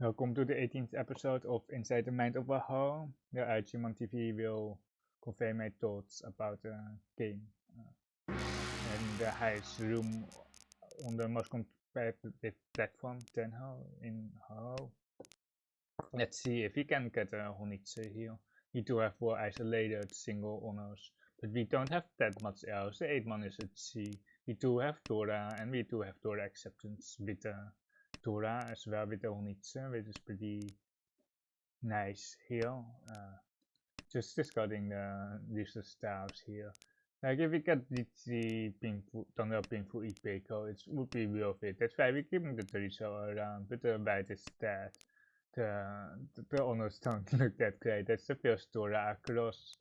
Welcome to the 18th episode of Inside the Mind of a Houou. The ChunmanTV will convey my thoughts about the game and the highest room on the most competitive platform, Tenhou in Houou. Let's see if we can get a Honitsu here. We do have 4 isolated single honors, but we don't have that much else. The 8 man is at sea. We do have Dora, and we do have Dora acceptance with Dora as well with the Honitsu, which is pretty nice here. Just discarding the useless styles here. Like if we get Riichi Thunder Painful Ipeko, it would be worth it. That's why we're keeping the Toriso around, but the bad is that the honors don't look that great. That's the first Dora across.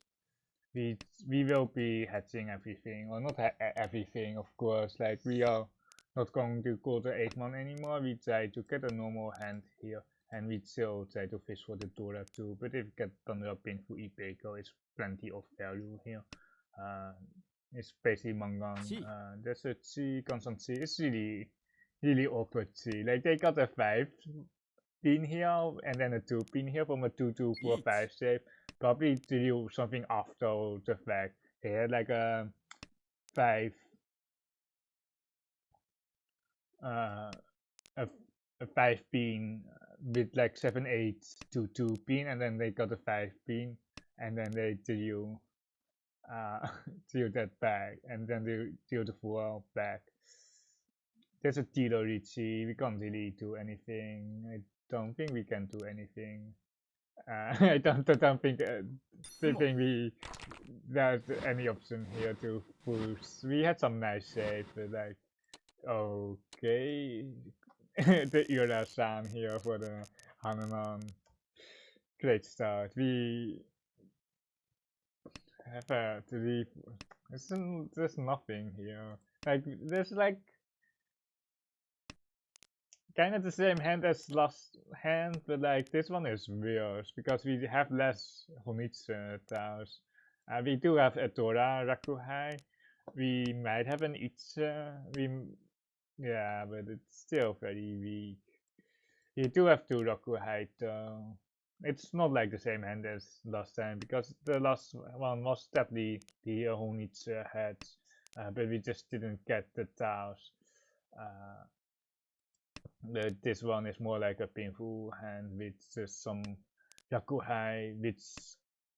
We will be hatching everything, or not everything, of course. Like we are not going to call the 8 man anymore. We try to get a normal hand here, and we still try to fish for the Dora too. But if we get Thunder Painful Ipeko, it's plenty of value here. It's basically Mangang. There's a Chi, constant Chi. It's really awkward Chi. Like they got a 5 pin here and then a 2 pin here from a 2-2-4-5 shape. Probably to do something after the fact. They had like a 5 a 5 pin with like 7-8 2 pin, and then they got a 5 pin, and then they deal deal that back, and then they deal the 4 back. There's a Tito Riichi. We can't really do anything. I don't think we can do anything. I don't think we there's any option here to push. We had some nice shapes, but like okay, the Ura-san here for the Hanuman. Great start. We have a 3. There's nothing here. Like there's like kind of the same hand as last hand, but like this one is worse because we have less Honitsu tiles. We do have a Dora Rakuhai. We might have an Itza. Yeah, but it's still very weak. We do have 2 Rakuhai though. It's not like the same hand as last time because the last one was definitely the Honitsu heads, but we just didn't get the tiles. This one is more like a painful hand with just some Yakuhai which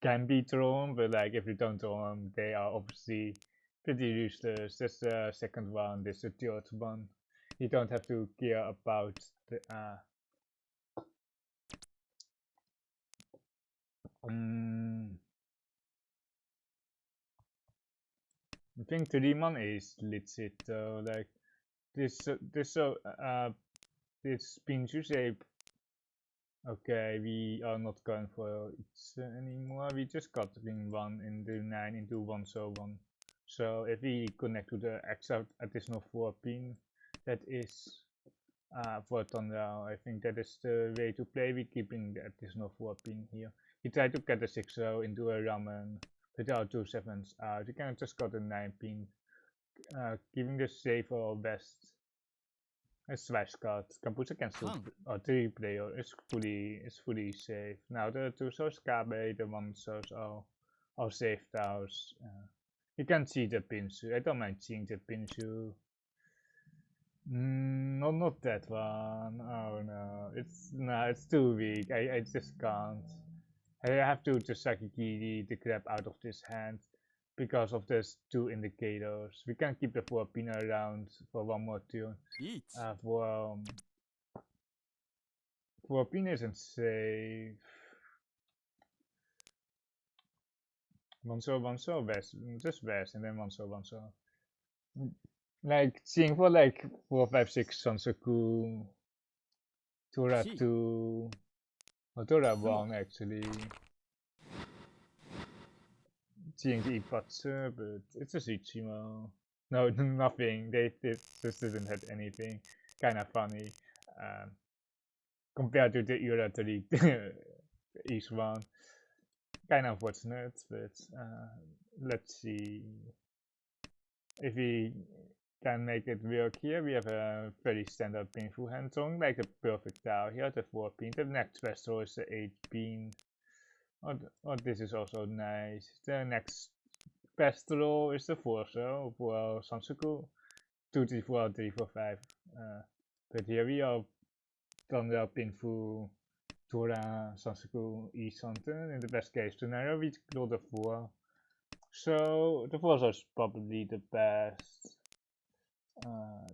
can be thrown, but like if you don't throw them, they are obviously pretty useless. That's the second one, this is the third one. You don't have to care about the I think 3-man is legit though. Like this Pinshu shape. Okay, we are not going for it anymore. We just got ring 1 into 9 into 1 so 1. So if we connect to the extra additional 4 pin, that is for Thunder. I think that is the way to play. We keeping the additional 4 pin here. We try to get a 6-0 into a ramen without 2 7s out. You can just got a 9 pin, giving the safe or best. A smash card can push against 3 player is fully safe. Now the 2 shows Kabe, the 1 shows all safe tiles. You can see the Pinshu. I don't mind seeing the Pinshu. No, not that one. Oh no, it's too weak. I just can't. I have to just Sakigiri the crap out of this hand because of these 2 indicators. We can keep the 4 pin around for 1 more turn. For pin isn't safe. 1 so west, just west, and then 1 so. Like seeing for like 4 5 6 Sansoku, Tora 2, or Tora 1 actually. Seeing the Ipatsu, but it's a Tsuchima. No, nothing. They just didn't have anything. Kind of funny. Compared to the Ura 3 East one. Kind of unfortunate, but let's see if we can make it work here. We have a very standard pinful Hanchan, like the perfect tile here, the 4 pin. The next best row is the 8 pin. Oh, this is also nice. The next best row is the 4 row for Sansuku. 2, 3, 4, 3, 4, 5. But here we are Thunder, Pinfu, Tora, Sansuku, Isanten. In the best case scenario, we draw the 4. So the 4 is probably the best.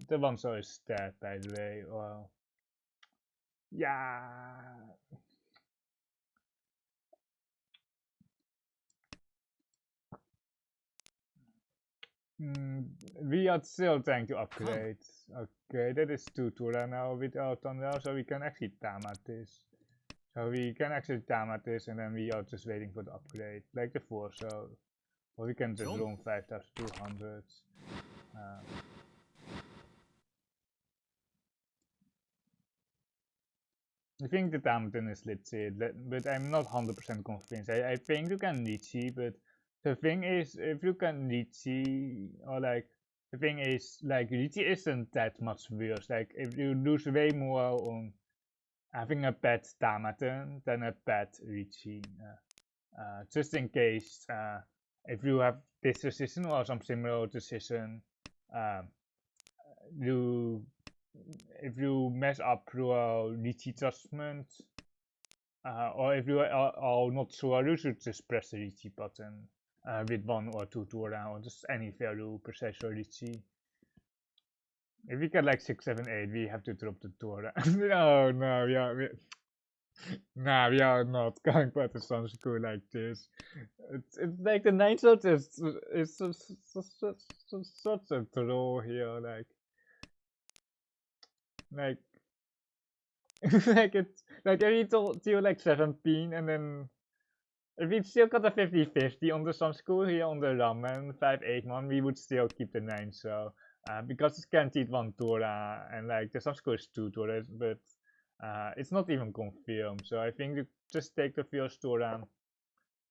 The 1 is dead, by the way. Well, yeah. We are still trying to upgrade. Okay, that is 2 Tura now without Thunder, so we can actually Tama this. So we can actually Tama this, and then we are just waiting for the upgrade, like the 4, so or we can just roam 5200. I think the Tamaton is legit, but I'm not 100% convinced. I think you can Riichi, but the thing is, if you can Riichi, or like, the thing is, like, Riichi isn't that much worse. Like, if you lose way more on having a pet Tamaton than a pet Riichi. Just in case, if you have this decision or some similar decision, you if you mess up your Riichi judgment, or if you are not sure, you should just press the Riichi button with 1 or 2 Tora, or just any value precise your Riichi. If we get like 6, 7, 8, we have to drop the Tora. No, no, yeah, nah, we are not going for the Sansuku like this. It's like the 9 shot is such a draw here, like like it's like if you deal like 17 and then if we still got a 50-50 on the Sansuku here on the Ramen 5-8 one, we would still keep the 9 so because it's guaranteed 1 Tora and like the Sansuku is 2 Tora, but it's not even confirmed, so I think you just take the first Tora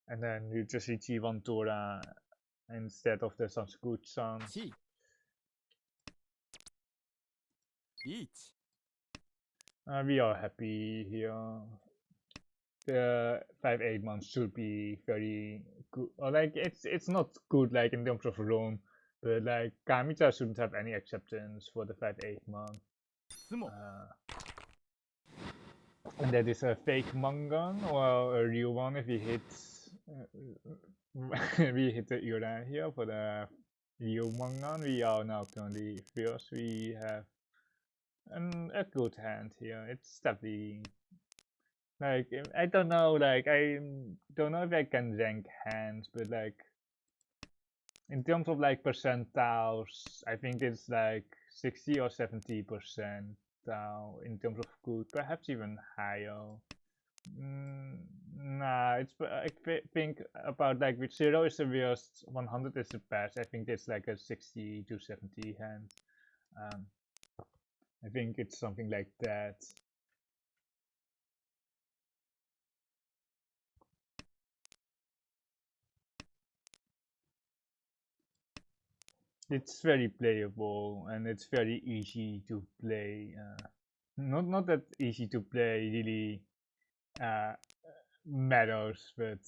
and then you just Riichi 1 Tora instead of the Sansuku-chan. We are happy here. The 5-8 months should be very good, or like it's not good like in terms of roam, but like Kamicha shouldn't have any acceptance for the 5-8 month. And that is a fake Mangan or a real one if we hit we hit the Ura here for the real Mangan. We are now currently first. We have a good hand here. It's definitely like I don't know, like I don't know if I can rank hands, but like in terms of like percentiles, I think it's like 60 or 70% in terms of good, perhaps even higher. Nah, it's I think about like with 0 is the worst, 100 is the best. I think it's like a 60 to 70 hand. I think it's something like that. It's very playable and it's very easy to play. Not that easy to play really matters, but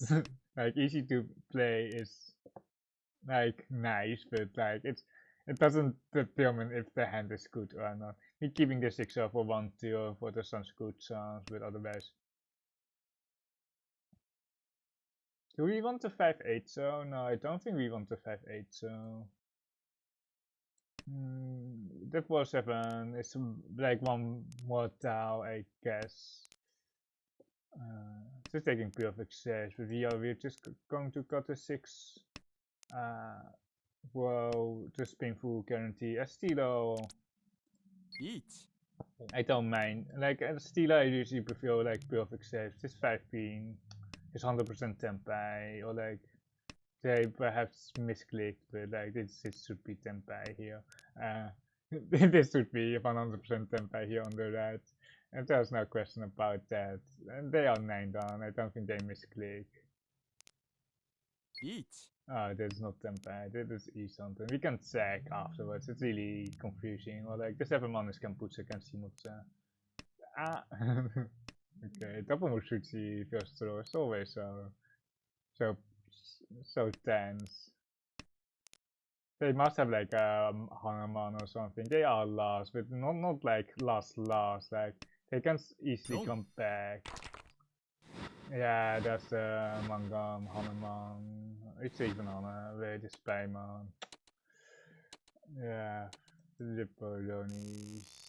like easy to play is like nice, but like it doesn't determine if the hand is good or not. We're keeping the 6 for 1 2 for the Sanskrit sounds, but otherwise. Do we want the 5-8 so? No, I don't think we want the 5-8 so. The 4-7 is like 1 more tau, I guess. Just taking perfect saves, but we're just going to cut the 6. Well, just painful guarantee. A Stilo. I don't mind. Like a Stilo, I usually prefer like perfect saves. This 5 pin is 100% tempai, or like they perhaps misclicked, but like this should be tempai here. This should be 100% tempai here on the right. And there's no question about that. And they are 9 down. I don't think they misclick. Oh, that's not tempai, that is E-something. We can check afterwards, it's really confusing. Or like, just even man is kan poetsen, kan simotsen. Ah! Okay, Tapamushuchi first throw is always so, so tense. They must have like a Hanuman or something. They are lost, but not like lost, like they can easily come back. Ja, dat is Mangam, Hanuman. Ik zie van Hanne, weet de Spijman. Ja, the Polonies.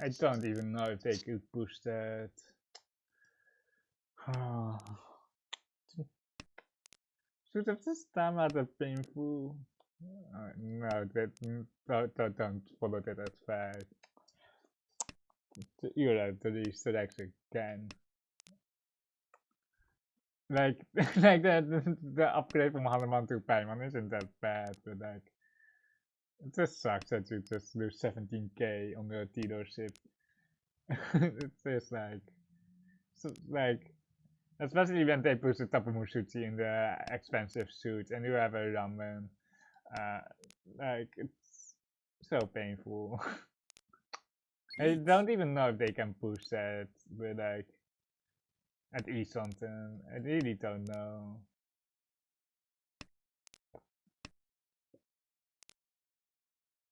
I don't even know if they could push that. Should have just done that painful. No, don't follow that as fast. You're right, the Easter eggs again. Like, like the upgrade from Hanuman to Paimon isn't that bad, but like, it just sucks that you just lose 17k on the dealership. It's just like, so, like, especially when they push the Tapamushuchi in the expensive suit and you have a ramen. Like, it's so painful. I don't even know if they can push that, but like, at least something. I really don't know.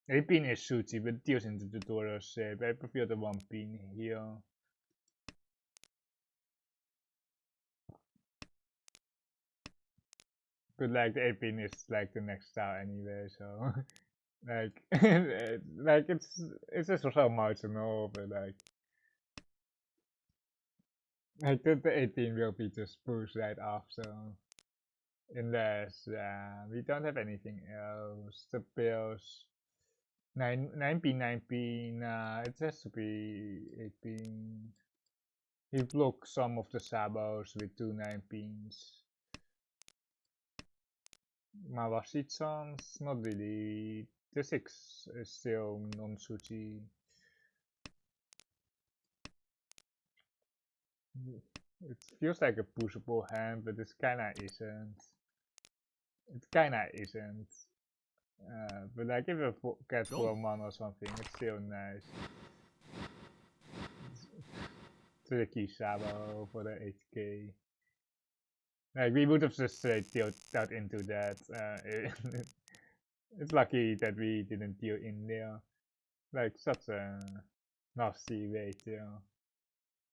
8-pin is sushi, but it deals into the tutorial shape. I prefer the 1-pin here. But like the 8-pin is like the next style anyway, so like like it's just so marginal, but like the 8-pin will be just pushed right after. Unless we don't have anything else. The bills 9p 9p, nah, it has to be 8-pin. He blocked some of the sabos with 2 9-pins. Mawashichan's not really. The 6 is still non-suchi. It feels like a pushable hand, but it kinda isn't. It kinda isn't. But like if you get 4 mana or something, it's still nice. Tricky Sabo for the 8k. Like we would have just straight dealt into that. It's lucky that we didn't deal in there. Like such a nasty way to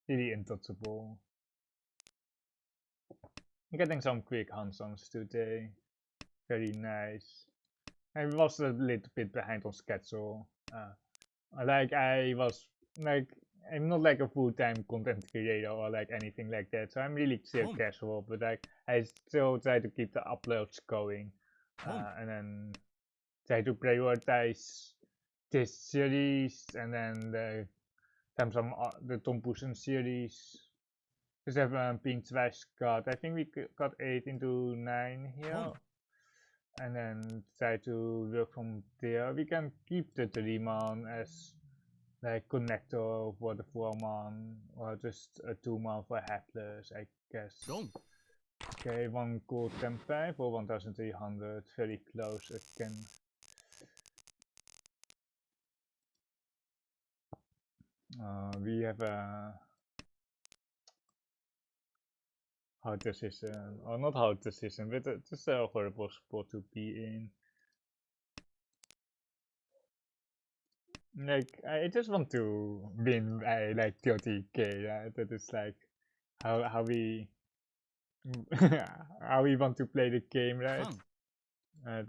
really untouchable. Getting some quick Hanchans today. Very nice. I was a little bit behind on schedule. Like I was like I'm not like a full-time content creator or like anything like that, so I'm really still casual, but like I still try to keep the uploads going, and then try to prioritize this series and then the the Tom Poesen series. Dus hebben we een ping twice got. I think we got 8 into 9 here. And then try to work from there. We can keep the 3-man as like connector for the 4-man or just a 2-man for headless, I guess. Okay, 1 gold tempai for 1300, very close again. We have a hard decision, or not hard decision, but it's a horrible spot to be in. Like, I just want to win by like 30k, right? That is like how we how we want to play the game, right?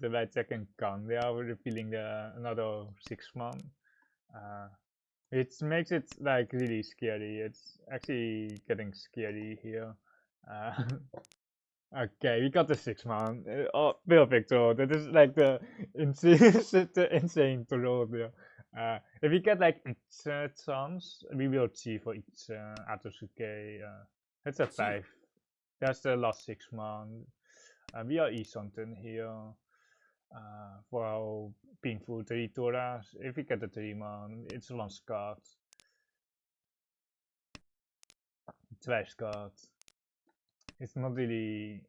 The right second gun, they are revealing another 6-man. It makes it like really scary. It's actually getting scary here. Okay, we got the 6-man. Oh, perfect throw. That is like the insane, the insane throw there. If we get like each chance, we will see for each Atosuke. That's a 5. That's the last 6-man. We are E-something here. For our painful 3 Toras. If we get the 3-man, it's 1 skat. 2 skat. It's not really.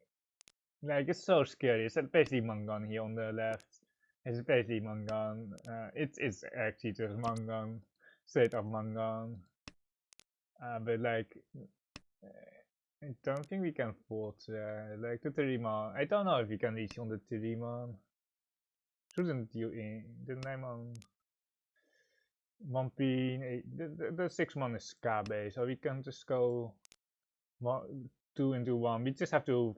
Like it's so scary. It's basically Mangan here on the left. It's basically Mangan. It's actually just Mangan, straight up Mangan. But like, I don't think we can fort like the Teriman. I don't know if we can reach on the Teriman. Shouldn't you in the 9-man? 1p, the 6-man is Kabe, so we can just go 2 into 1. We just have to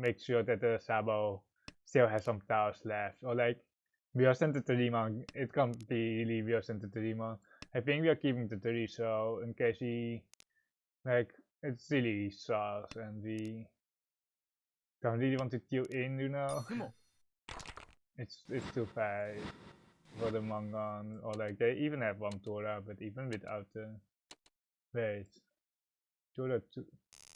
make sure that the Sabo still has some tiles left. Or like, we are sent to Teriman, it can't be really we are sent to Teriman. I think we are keeping the 3, so in case we, like, it's really sus and we don't really want to queue in, you know? It's too fast for the Mangan, or like they even have 1 Tora, but even without the, wait, Tora 2,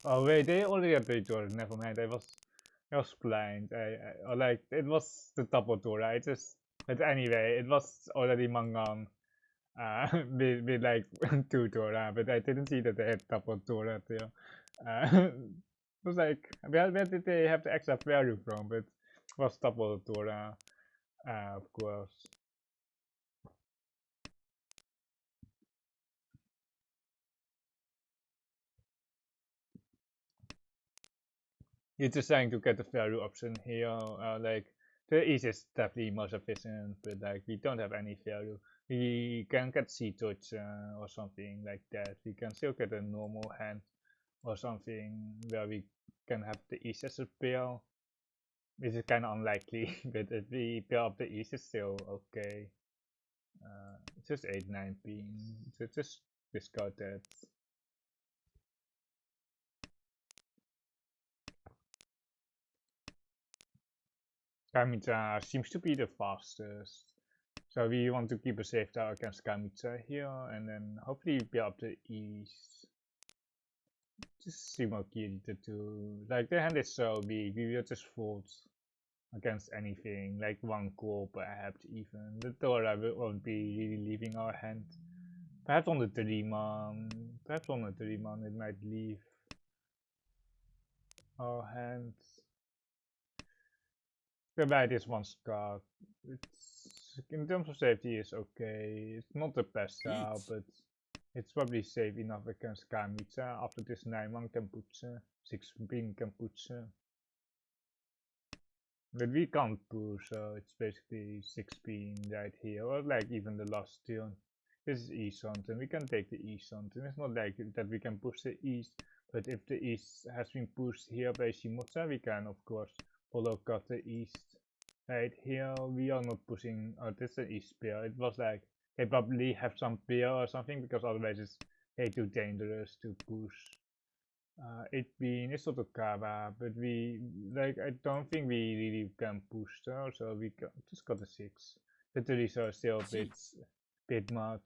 oh wait, they already have 3 Tora, never mind, I was blind, or like, it was the double Tora, but anyway, it was already Mangan, with like 2 Tora, but I didn't see that they had double Tora there. It was like, where did they have the extra value from? But it was double Tora, of course. You're just trying to get the value option here, like, the east is definitely most efficient, but like, we don't have any value. We can get sea touch or something like that. We can still get a normal hand or something where we can have the east as a pair, which is kind of unlikely, but if we pair up the east, it's still okay. It's just 8-9 ping, so just discard that. Kamita seems to be the fastest. So we want to keep a safe tower against Kamita here, and then hopefully build up the east. Just Shimokiri the two. Like the hand is so big, we will just fold against anything, like 1 core perhaps even. The Tora won't be really leaving our hand. Perhaps on the 3-man, it might leave our hand. The bite is 1 card. It's, in terms of safety, is okay. It's not the best style, but it's probably safe enough against Kamita. After this 9-man can put 6 ping can put. But we can't push, so it's basically 6 ping right here, or like even the last turn. This is east and we can take the east and it's not like that we can push the east, but if the east has been pushed here by Shimotsa, we can of course follow cut the east. Right here we are not pushing, oh this is an east pair, it was like they probably have some pair or something, because otherwise it's way too dangerous to push. 8 bean is sort of Kaba, but we, like, I don't think we really can push though, so we just got a 6. The 3s are still a bit much.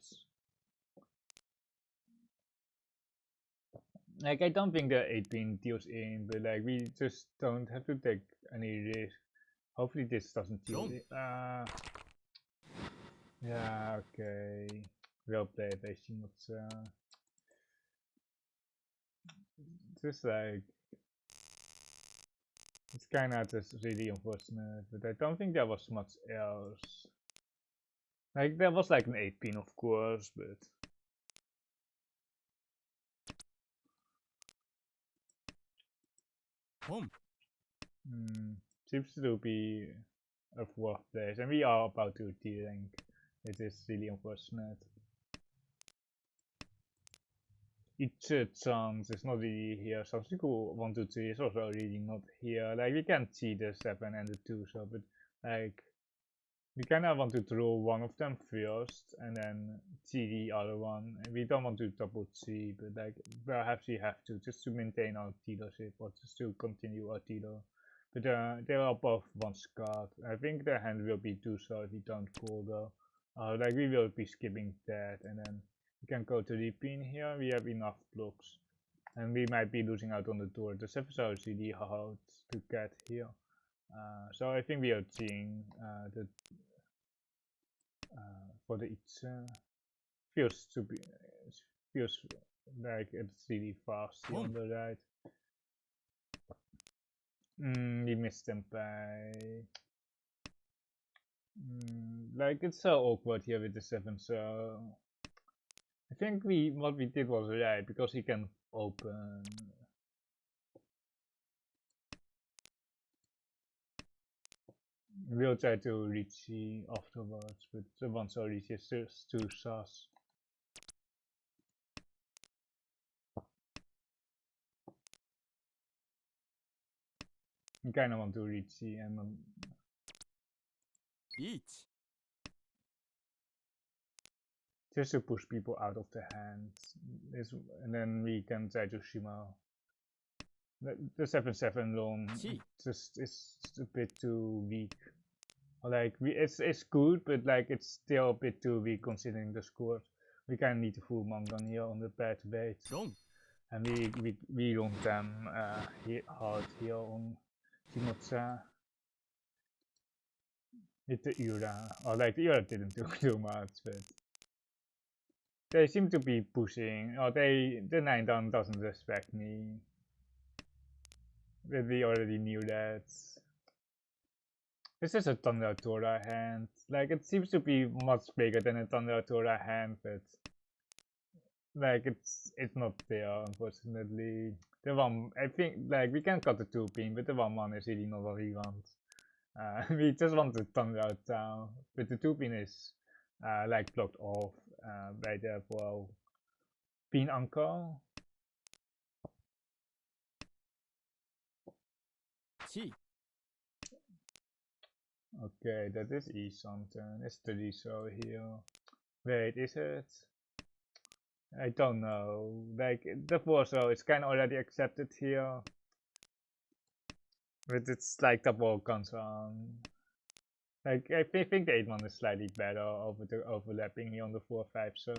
Like, I don't think the 8-bean deals in, but like, we just don't have to take any risk. Hopefully this doesn't deal in. Yeah, okay. Well played, I see not. Just like, it's kinda just really unfortunate, but I don't think there was much else. Like, there was like an 8-pin of course, but... Seems to be a 4th place, and we are about to D-rank. It is really unfortunate. Chance is not really here. Subsequent 1, 2, 3 is also really not here. Like, we can see the 7 and the 2, so, but like, we kinda want to draw one of them first and then see the other one. And we don't want to double see, but like, perhaps we have to, just to maintain our dealership or just to continue our dealer. But they are both 1 card. I think the hand will be 2, so if we don't call though. Like, we will be skipping that, and then we can go to the pin here. We have enough blocks, and we might be losing out on the door. The 7 is really hard to get here. So I think we are seeing the for the feels to be feels like it's really fast on the right. We missed them by. Like it's so awkward here with the 7, so I think what we did was right because he can open. We'll try to Riichi afterwards, but the one so Riichi is just too sus. I kinda want to Riichi and Each. just to push people out of the hand. And then we can try to Shima. The 7/7 long just is a bit too weak. Like it's good, but like it's still a bit too weak considering the scores. We kind of need a full Mangan here on the pair to bait, and we run them hard here on Shimotsa with the Ura. Or like the Ura didn't do too much, but they seem to be pushing. Or the 9 down doesn't respect me, but we already knew that. This is a Thunder Tora hand. Like it seems to be much bigger than a Thunder Tora hand, but like it's not there unfortunately. The one I think like we can cut the 2-pin, but the 1/1 is really not what we want. We just want the Thunder down, but the 2-pin is like blocked off by the pin uncle. Okay, that is E something. It's the Riso here. Wait, is it? I don't know. Like the 4-so it's kind of already accepted here, but it's like the ball comes on. Like I think the 8-1 is slightly better over the overlapping here on the 4/5. So,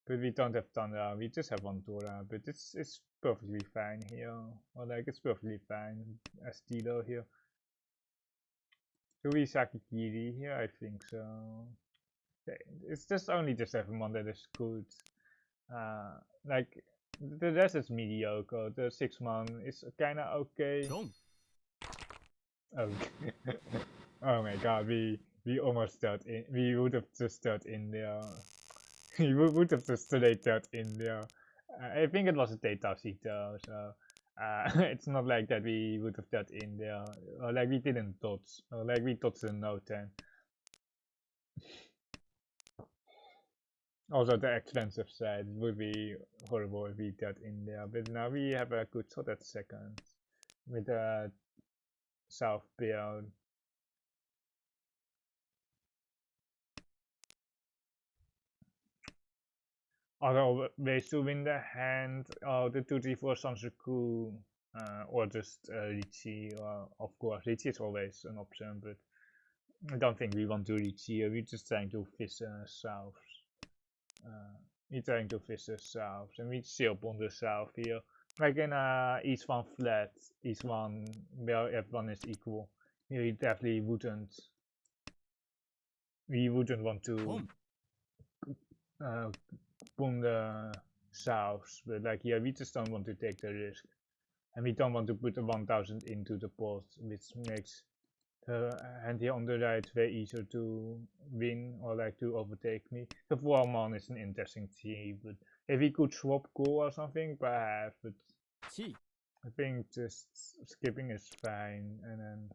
but we don't have Thunder. We just have one Tora, but it's perfectly fine here. Or like it's perfectly fine as Tilo here. Do we Sakikiri here? I think so. It's just only the 7-1 that is good. Like the rest is mediocre. The 6-1 is kind of okay. Oh, oh my god, we almost start in. We would have just start in there. We would have just stayed that in there. I think it was a data sheet though, so it's not like that we would have that in there. Or like we didn't dodge. Or like we dodged the note 10. Also, the expensive side would be horrible if we that in there. But now we have a good shot at second with a south build. Other ways to win the hand, the 2-3-4 Sansaku, or just Riichi. Of course, Riichi is always an option, but I don't think we want to Riichi. We're just trying to fish south. We're trying to fish south, and we still on the south here. Like in each one flat, each one where everyone is equal. We definitely wouldn't. We wouldn't want to on the south, but like yeah, we just don't want to take the risk, and we don't want to put the 1000 into the pot, which makes the hand here on the right way easier to win or like to overtake me. The 4-man is an interesting team, but if we could swap goal or something, perhaps, but I think just skipping is fine, and then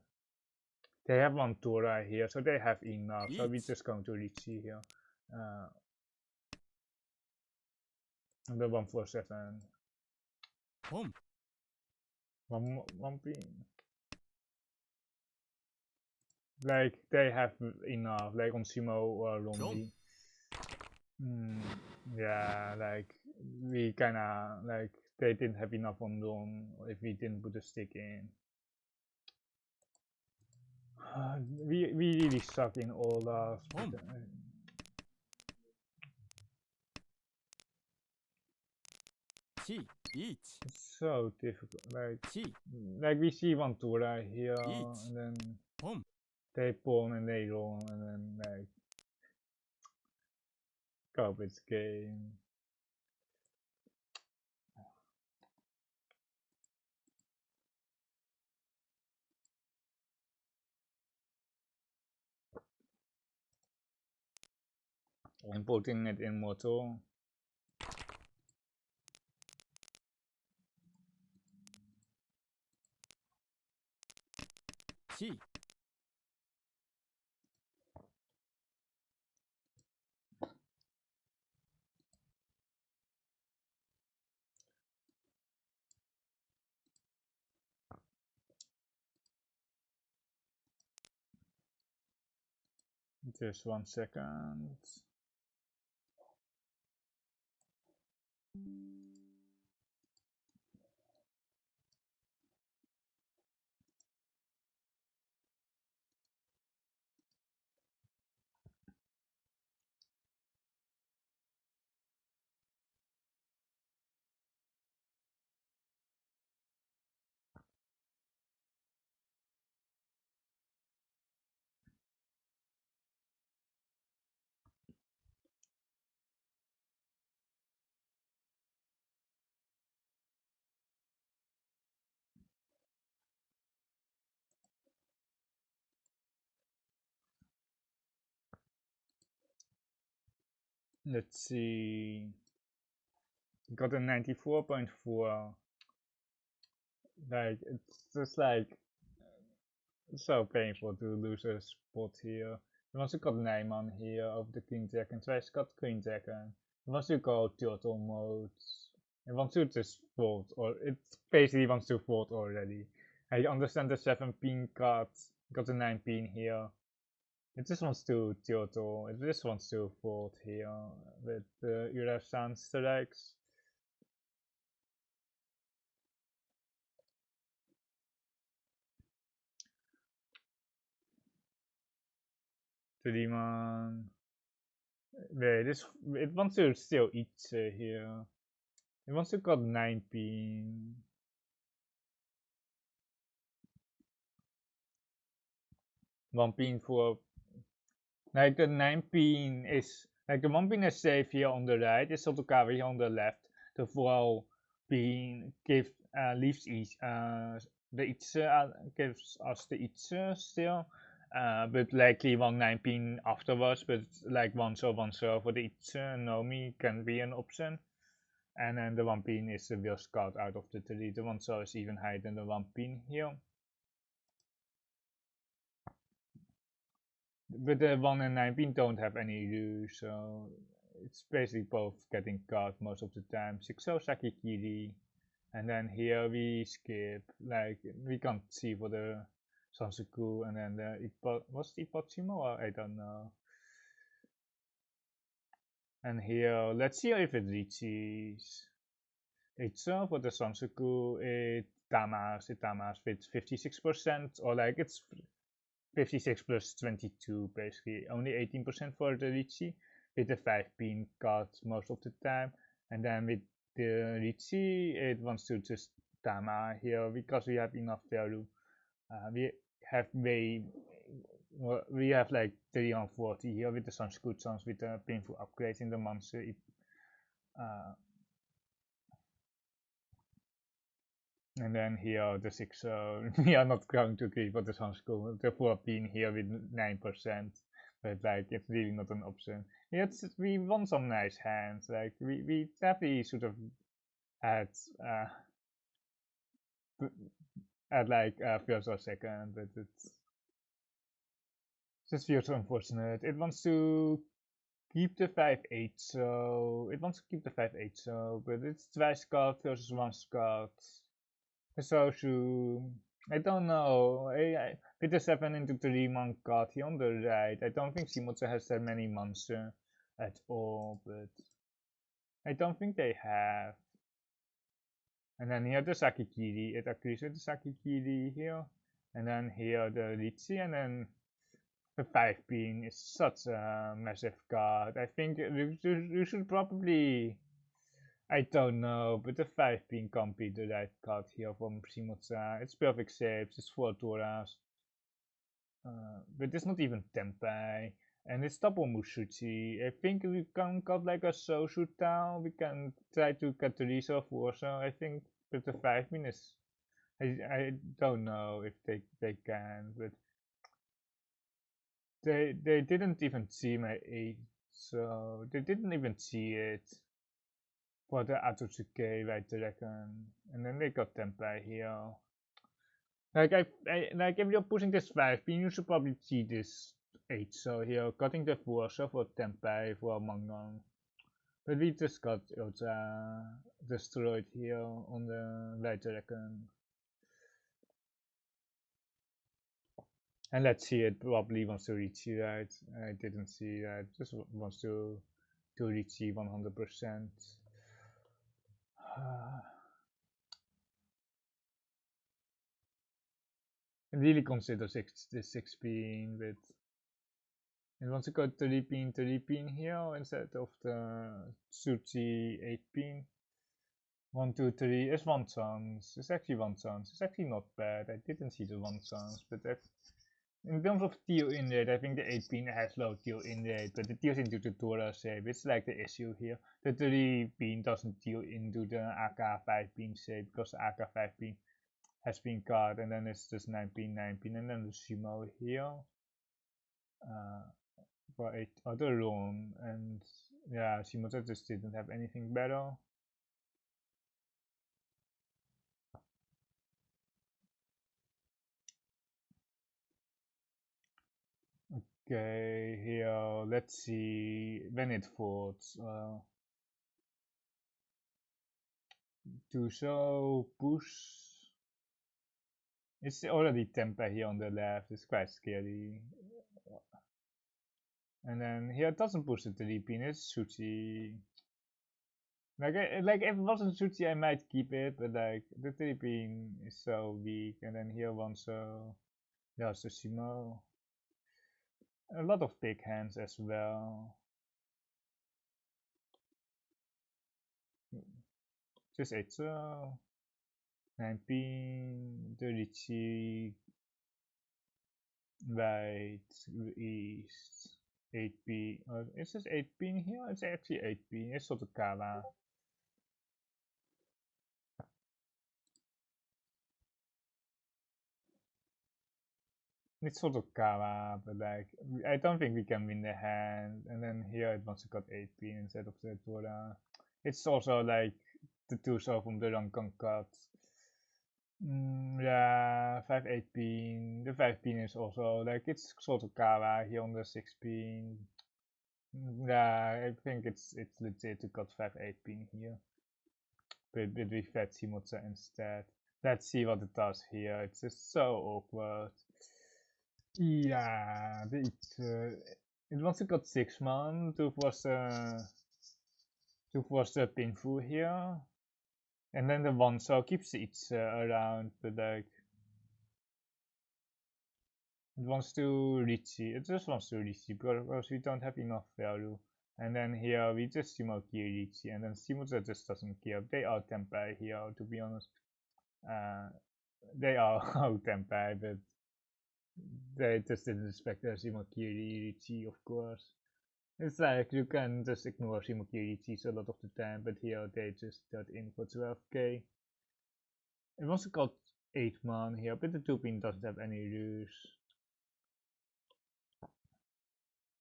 they have one Tora here, so they have enough, so we're just going to Riichi here. The 147. One pin. Like they have enough, like on Simo or Rondi. Yeah, like we kinda like they didn't have enough on Don if we didn't put a stick in. We really suck in all that. It's so difficult. Like we see one Tora here, and then they pawn and they roll, and then like garbage game. and putting it in mortal. Just 1 second. Let's see. Got a 94.4. Like, it's just like so painful to lose a spot here. He wants to got Nijman here over the Queen Jack and tries to got Queen Jack and he wants to go turtle mode. He wants to just fold, or it basically wants to fold already. I understand the 7 pin card, got the 9 pin here. It just wants to turtle, it just wants to fold here with the Urasan strikes. Demon. Wait, it wants to still eat here. It wants to got 9 pin. One pin for like the 9 pin is like the 1 pin is safe here on the right, it's Sotokawa here on the left. The 4 pin leaves the Itse gives us the Itse still. But likely 1 9 pin afterwards, but like 1-0 for the Itse Nomi can be an option. And then the 1 pin is the will scout out of the 3. The 1-0 is even higher than the 1 pin here. But the 1 and 9 pin don't have any use, so it's basically both getting cut most of the time. 6-0 Sakikiri. And then here we skip, like we can't see for the Sansuku, and then the was it Ipochimo or I don't know. And here, let's see if it reaches. It's for the Sansuku, it tamas with 56%, or like it's 56 plus 22 basically, only 18% for the Riichi, with the 5 pin cut most of the time. And then with the Riichi, it wants to just Tama here because we have enough value. We have we have like 340 here with the Sanskrit songs with the painful upgrades in the monster. And then here the 6, we are not going to agree for the Sanskrit. The 4 pin here with 9%, but like it's really not an option. We want some nice hands. Like we definitely should have had at like first or second, but it's just feels unfortunate. It wants to keep the 5-8, so it wants to keep the 5-8, so but it's twice scout versus 1 scout. So I don't know. With the 7 into 3 man card here on the right, I don't think Shimotsu has that many monsters at all, but I don't think they have. And then here the Sakikiri, it agrees with the Sakikiri here. And then here the Riichi, and then the 5 pin is such a massive card. I think you should probably, I don't know, but the 5 pin can't be the right card here from Shimotsu. It's perfect shapes, it's 4 Toras. But it's not even Tenpai. And it's double Musuchi. I think we can cut like a Soushu Tao. We can try to get the resolve also. I think, but the 5 pin is, I don't know if they can, but they didn't even see my So they didn't even see it for the Atotsuke right dragon. And then they got Tempai here. Like like if you're pushing this 5 pin, you should probably see this 8 so here, cutting the 4 so for Tempai for Mahjong. But we just got Ultra destroyed here on the right dragon. And let's see, it probably wants to reach you, right? I didn't see that. Just wants to reach you 100%. I really consider this 6 pin, but it wants to go 3 pin here instead of the Suchi 8 pin. 1, 2, 3 is one chance. It's actually one chance. It's actually not bad. I didn't see the one chance, but in terms of deal in rate, I think the 8 pin has low deal in rate, but it deals into the Tora shape. It's like the issue here. The 3 pin doesn't deal into the AK 5 pin shape because the AK 5 pin has been cut, and then it's just 9 pin, and then the Sumo here for 8 other rune, and yeah, Shimoto just didn't have anything better. Okay, here, let's see when it falls. To show push. It's already Tempe here on the left, it's quite scary. And then here it doesn't push the 3 pin, it's Suchi. Like if it wasn't Suchi I might keep it, but like the 3 pin is so weak. And then here one so yeah, Sushimo. A lot of big hands as well. Just 8 so 9 pin, the Riichi right east 8 pin. Is this 8 pin here? It's actually 8 pin. It's Sotokawa. It's Sotokawa, but like I don't think we can win the hand. And then here it wants to cut 8 pin instead of the Tora. It's also like the 2 so from the Rankan cut. Yeah, 5 8 pin. The 5 pin is also like it's Sotokawa here on the 6 pin. Yeah, I think it's legit to cut 5 8 pin here. But we fed Shimotsa instead. Let's see what it does here. It's just so awkward. Yeah, it wants to cut 6 man to force the pinful here. And then the 1 so keeps it around, but like it wants to reach it. It just wants to reach it because we don't have enough value. And then here we just Shimoki Riichi, and then Shimoza just doesn't care. They are Tempai here, to be honest. They are out Tempai, but they just didn't respect the Shimoki Riichi, of course. It's like you can just ignore Shimoki Riichis a lot of the time, but here they just got in for 12k. It wants to cut 8 man here, but the 2 pin doesn't have any ruse.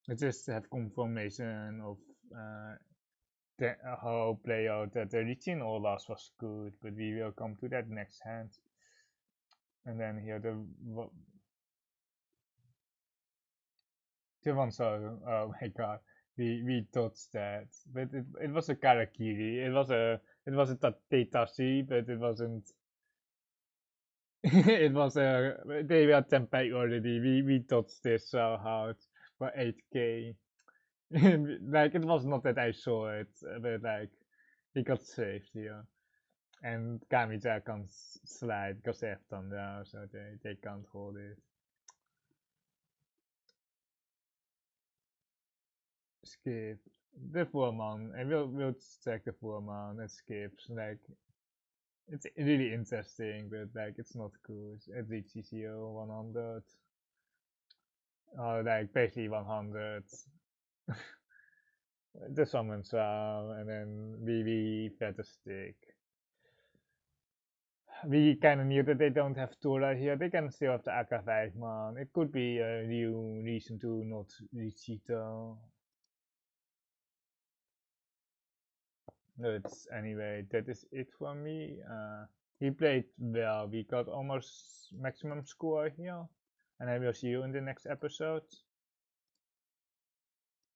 I just have confirmation of how play out that the Riichi Olaf was good, but we will come to that next hand. And then here the one so oh my god, we dodged that, but it was a Karakiri. It was a Teitashi, but it wasn't. It was a they were Tempai already. We dodged this so hard for 8k. Like it was not that I saw it, but like he got saved here. And Kamija can't slide because they have thunder, so they can't hold it. Skip the 4 man, and we'll check the 4 man. It skips. Like it's really interesting, but like it's not good. It reaches you 100, or like basically 100. The summon some, and then we fed a stick. We kind of knew that they don't have Tora here. They can still have the AK5 man. It could be a real reason to not reach it though. But anyway, that is it for me. He played well. We got almost maximum score here. And I will see you in the next episode.